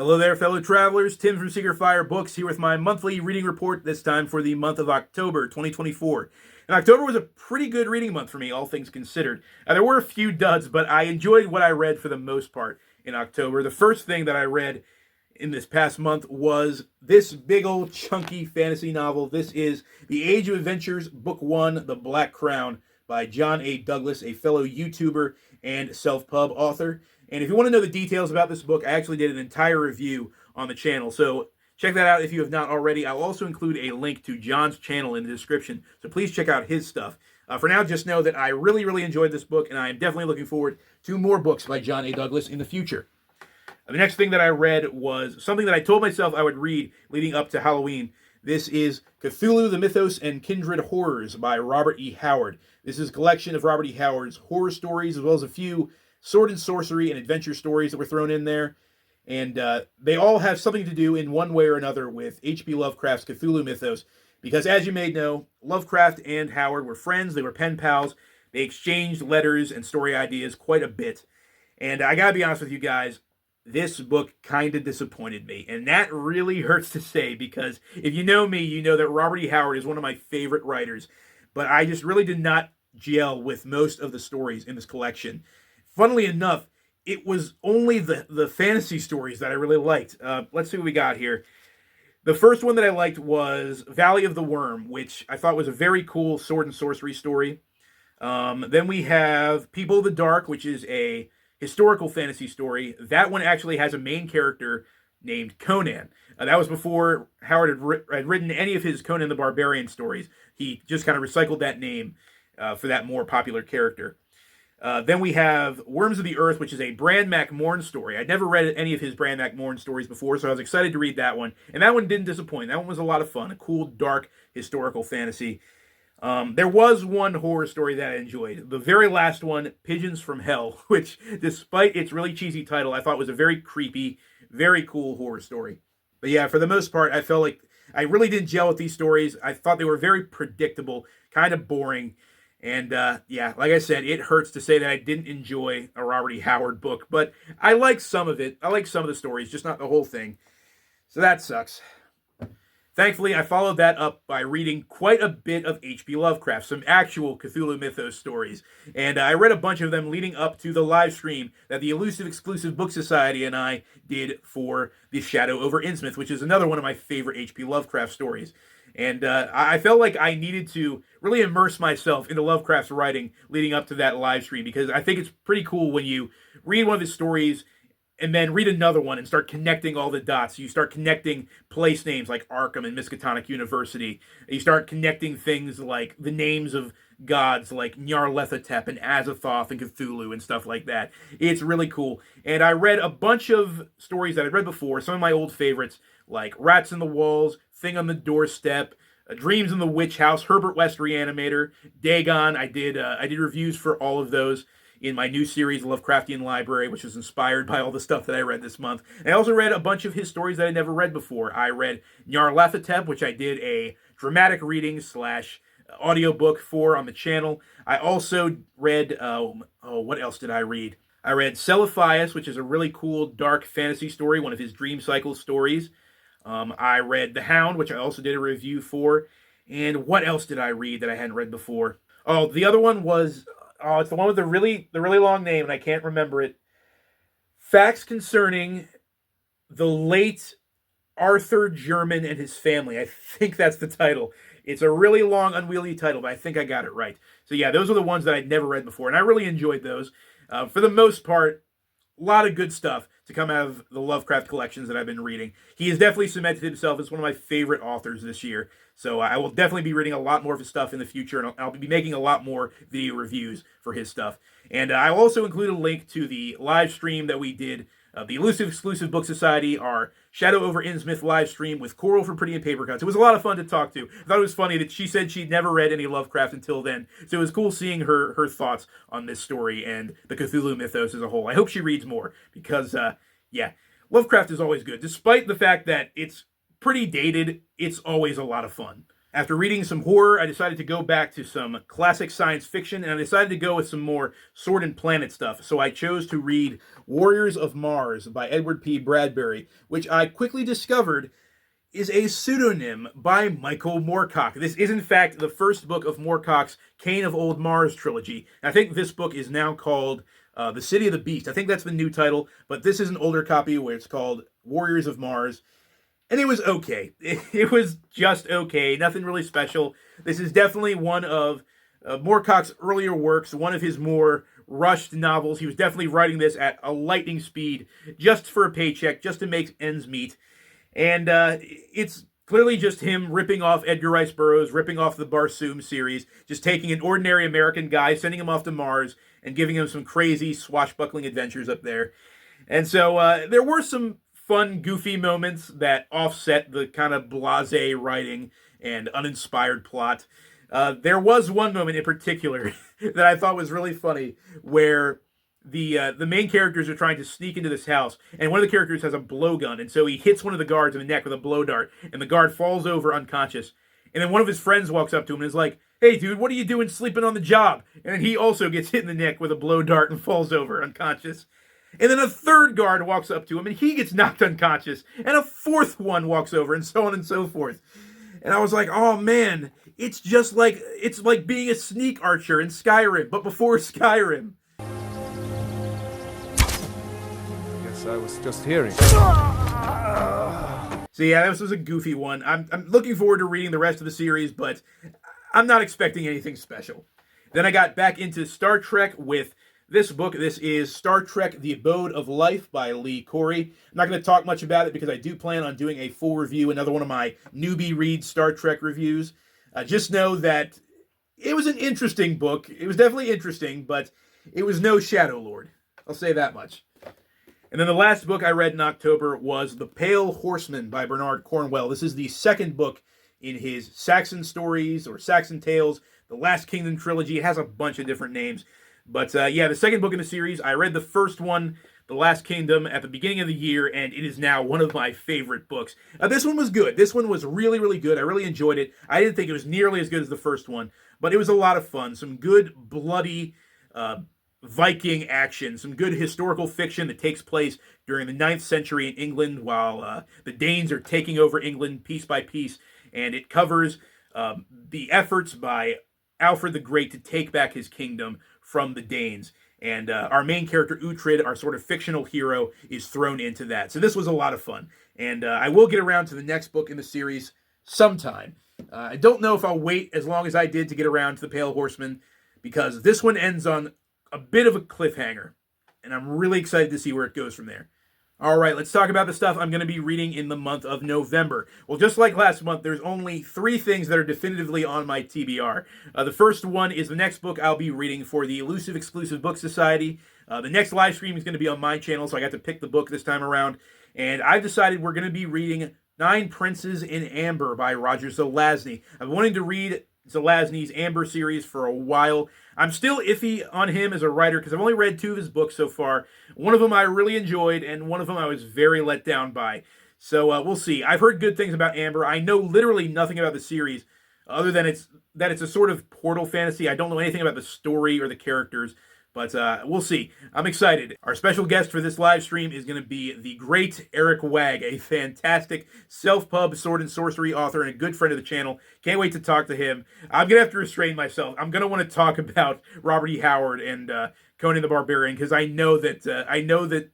Hello there, fellow travelers. Tim from Secret Fire Books here with my monthly reading report, this time for the month of October 2024. And October was a pretty good reading month for me, all things considered. There were a few duds, but I enjoyed what I read for the most part in October. The first thing that I read in this past month was this big old chunky fantasy novel. This is The Age of Adventures, Book 1, The Black Crown, by John A. Douglas, a fellow YouTuber and self-pub author. And if you want to know the details about this book, I actually did an entire review on the channel, so check that out if you have not already. I'll also include a link to John's channel in the description, so please check out his stuff. For now, just know that I really enjoyed this book, and I am definitely looking forward to more books by John A. Douglas in the future. The next thing that I read was something that I told myself I would read leading up to Halloween. This is Cthulhu, the Mythos and Kindred Horrors by Robert E. Howard. This is a collection of Robert E. Howard's horror stories, as well as a few sword and sorcery and adventure stories that were thrown in there. And they all have something to do in one way or another with H.P. Lovecraft's Cthulhu mythos. Because as you may know, Lovecraft and Howard were friends. They were pen pals. They exchanged letters and story ideas quite a bit. And I gotta be honest with you guys, this book kind of disappointed me. And that really hurts to say, because if you know me, you know that Robert E. Howard is one of my favorite writers. But I just really did not gel with most of the stories in this collection. Funnily enough, it was only the fantasy stories that I really liked. Let's see what we got here. The first one that I liked was Valley of the Worm, which I thought was a very cool sword and sorcery story. Then we have People of the Dark, which is a historical fantasy story. That one actually has a main character named Conan. That was before Howard had written any of his Conan the Barbarian stories. He just kind of recycled that name for that more popular character. Then we have Worms of the Earth, which is a Bran Mak Morn story. I'd never read any of his Bran Mak Morn stories before, so I was excited to read that one. And that one didn't disappoint. That one was a lot of fun, a cool, dark, historical fantasy. There was one horror story that I enjoyed. The very last one, Pigeons from Hell, which, despite its really cheesy title, I thought was a very creepy, very cool horror story. But yeah, for the most part, I felt like I really didn't gel with these stories. I thought they were very predictable, kind of boring. And yeah, like I said, it hurts to say that I didn't enjoy a Robert E. Howard book, but I like some of it. I like some of the stories, just not the whole thing. So that sucks. Thankfully, I followed that up by reading quite a bit of H.P. Lovecraft, some actual Cthulhu mythos stories. And I read a bunch of them leading up to the live stream that the Elusive Exclusive Book Society and I did for The Shadow over Innsmouth, which is another one of my favorite H.P. Lovecraft stories. And I felt like I needed to really immerse myself into Lovecraft's writing leading up to that live stream, because I think it's pretty cool when you read one of his stories and then read another one and start connecting all the dots. You start connecting place names like Arkham and Miskatonic University. You start connecting things like the names of gods like Nyarlathotep and Azathoth and Cthulhu and stuff like that. It's really cool. And I read a bunch of stories that I'd read before, some of my old favorites, like Rats in the Walls, Thing on the Doorstep, Dreams in the Witch House, Herbert West Reanimator, Dagon. I did reviews for all of those in my new series, Lovecraftian Library, which was inspired by all the stuff that I read this month. And I also read a bunch of his stories that I never read before. I read Nyarlathotep, which I did a dramatic reading / audiobook for on the channel. I also read, what else did I read? I read Celiphias, which is a really cool, dark fantasy story, one of his Dream Cycle stories. I read The Hound, which I also did a review for. And what else did I read that I hadn't read before? Oh, the other one was, it's the one with the really long name, and I can't remember it. Facts Concerning the Late Arthur German and His Family. I think that's the title. It's a really long, unwieldy title, but I think I got it right. So yeah, those are the ones that I'd never read before, and I really enjoyed those. For the most part, a lot of good stuff to come out of the Lovecraft collections that I've been reading. He has definitely cemented himself as one of my favorite authors this year. So I will definitely be reading a lot more of his stuff in the future, and I'll be making a lot more video reviews for his stuff. And I'll also include a link to the live stream that we did, the Elusive Exclusive Book Society, our Shadow over Innsmouth live stream with Coral from Pretty and Paper Cuts. It was a lot of fun to talk to. I thought it was funny that she said she'd never read any Lovecraft until then. So it was cool seeing her thoughts on this story and the Cthulhu mythos as a whole. I hope she reads more because, yeah, Lovecraft is always good. Despite the fact that it's pretty dated, it's always a lot of fun. After reading some horror, I decided to go back to some classic science fiction, and I decided to go with some more Sword and Planet stuff. So I chose to read Warriors of Mars by Edward P. Bradbury, which I quickly discovered is a pseudonym by Michael Moorcock. This is, in fact, the first book of Moorcock's Cain of Old Mars trilogy. I think this book is now called The City of the Beast. I think that's the new title, but this is an older copy where it's called Warriors of Mars. And it was okay. It was just okay. Nothing really special. This is definitely one of Moorcock's earlier works, one of his more rushed novels. He was definitely writing this at a lightning speed, just for a paycheck, just to make ends meet. And it's clearly just him ripping off Edgar Rice Burroughs, ripping off the Barsoom series, just taking an ordinary American guy, sending him off to Mars, and giving him some crazy swashbuckling adventures up there. And so there were some fun, goofy moments that offset the kind of blasé writing and uninspired plot. There was one moment in particular that I thought was really funny, where the main characters are trying to sneak into this house, and one of the characters has a blowgun, and so he hits one of the guards in the neck with a blow dart, and the guard falls over unconscious. And then one of his friends walks up to him and is like, "Hey, dude, what are you doing sleeping on the job?" And then he also gets hit in the neck with a blow dart and falls over unconscious. And then a third guard walks up to him, and he gets knocked unconscious. And a fourth one walks over, and so on and so forth. And I was like, oh man, it's like being a sneak archer in Skyrim, but before Skyrim. Yes, I was just hearing. So yeah, this was a goofy one. I'm looking forward to reading the rest of the series, but I'm not expecting anything special. Then I got back into Star Trek with this book. This is Star Trek: The Abode of Life by Lee Corey. I'm not going to talk much about it because I do plan on doing a full review, another one of my newbie read Star Trek reviews. Just know that it was an interesting book. It was definitely interesting, but it was no Shadow Lord. I'll say that much. And then the last book I read in October was The Pale Horseman by Bernard Cornwell. This is the second book in his Saxon Stories or Saxon Tales, the Last Kingdom trilogy. It has a bunch of different names. But yeah, the second book in the series, I read the first one, The Last Kingdom, at the beginning of the year, and it is now one of my favorite books. This one was good. This one was really, really good. I really enjoyed it. I didn't think it was nearly as good as the first one, but it was a lot of fun. Some good, bloody Viking action, some good historical fiction that takes place during the 9th century in England while the Danes are taking over England piece by piece, and it covers the efforts by Alfred the Great to take back his kingdom from the Danes. And our main character, Uhtred, our sort of fictional hero, is thrown into that. So this was a lot of fun. And I will get around to the next book in the series sometime. I don't know if I'll wait as long as I did to get around to The Pale Horseman, because this one ends on a bit of a cliffhanger. And I'm really excited to see where it goes from there. All right, let's talk about the stuff I'm going to be reading in the month of November. Well, just like last month, there's only 3 things that are definitively on my TBR. The first one is the next book I'll be reading for the Elusive Exclusive Book Society. The next live stream is going to be on my channel, so I got to pick the book this time around. And I've decided we're going to be reading 9 Princes in Amber by Roger Zelazny. I've been wanting to read Zelazny's Amber series for a while. I'm still iffy on him as a writer because I've only read 2 of his books so far. One of them I really enjoyed, and one of them I was very let down by. So we'll see. I've heard good things about Amber. I know literally nothing about the series other than that it's a sort of portal fantasy. I don't know anything about the story or the characters, but we'll see. I'm excited. Our special guest for this live stream is going to be the great Eric Wagg, a fantastic self-pub sword and sorcery author and a good friend of the channel. Can't wait to talk to him. I'm going to have to restrain myself. I'm going to want to talk about Robert E. Howard and Conan the Barbarian because I know that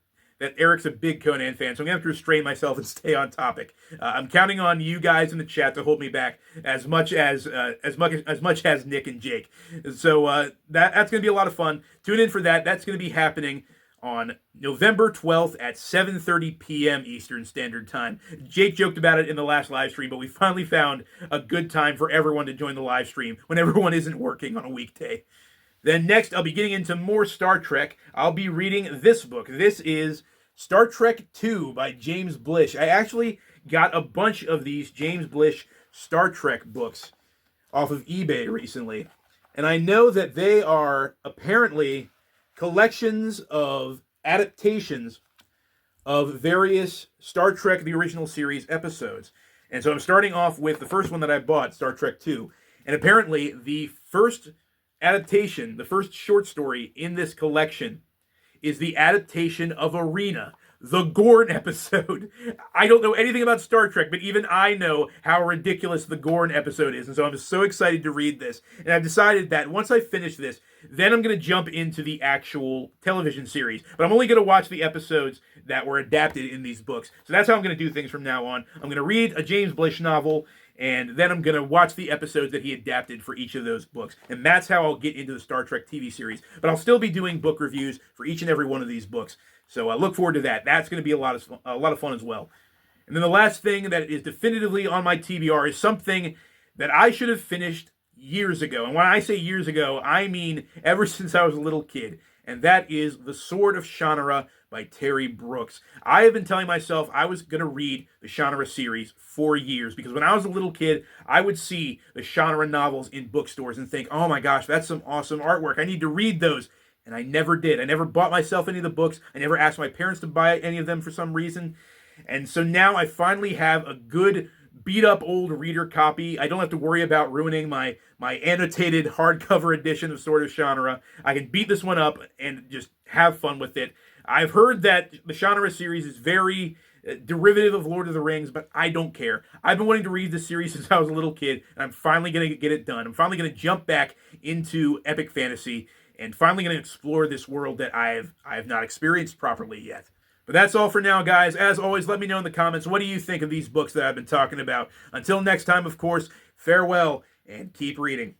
Eric's a big Conan fan, so I'm going to have to restrain myself and stay on topic. I'm counting on you guys in the chat to hold me back as much as Nick and Jake. So that's going to be a lot of fun. Tune in for that. That's going to be happening on November 12th at 7:30 p.m. Eastern Standard Time. Jake joked about it in the last live stream, but we finally found a good time for everyone to join the live stream when everyone isn't working on a weekday. Then next, I'll be getting into more Star Trek. I'll be reading this book. This is Star Trek II by James Blish. I actually got a bunch of these James Blish Star Trek books off of eBay recently. And I know that they are apparently collections of adaptations of various Star Trek, the original series, episodes. And so I'm starting off with the first one that I bought, Star Trek II. And apparently the first adaptation, the first short story in this collection is the adaptation of Arena, the Gorn episode. I don't know anything about Star Trek, but even I know how ridiculous the Gorn episode is. And so I'm so excited to read this. And I've decided that once I finish this, then I'm going to jump into the actual television series. But I'm only going to watch the episodes that were adapted in these books. So that's how I'm going to do things from now on. I'm going to read a James Blish novel, and then I'm going to watch the episodes that he adapted for each of those books. And that's how I'll get into the Star Trek TV series. But I'll still be doing book reviews for each and every one of these books. So I look forward to that. That's going to be a lot of fun as well. And then the last thing that is definitively on my TBR is something that I should have finished years ago. And when I say years ago, I mean ever since I was a little kid. And that is The Sword of Shannara by Terry Brooks. I have been telling myself I was going to read the Shannara series for years, because when I was a little kid, I would see the Shannara novels in bookstores and think, oh my gosh, that's some awesome artwork. I need to read those. And I never did. I never bought myself any of the books. I never asked my parents to buy any of them for some reason. And so now I finally have a good beat-up old reader copy. I don't have to worry about ruining my annotated hardcover edition of Sword of Shannara. I can beat this one up and just have fun with it. I've heard that the Shannara series is very derivative of Lord of the Rings, but I don't care. I've been wanting to read this series since I was a little kid, and I'm finally going to get it done. I'm finally going to jump back into epic fantasy and finally going to explore this world that I have not experienced properly yet. But that's all for now, guys. As always, let me know in the comments, what do you think of these books that I've been talking about? Until next time, of course, farewell and keep reading.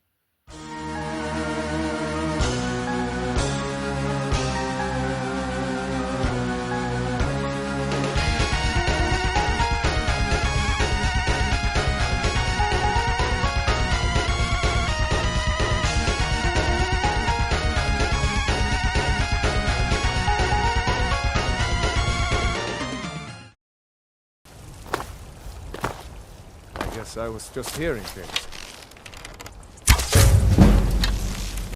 I guess I was just hearing things.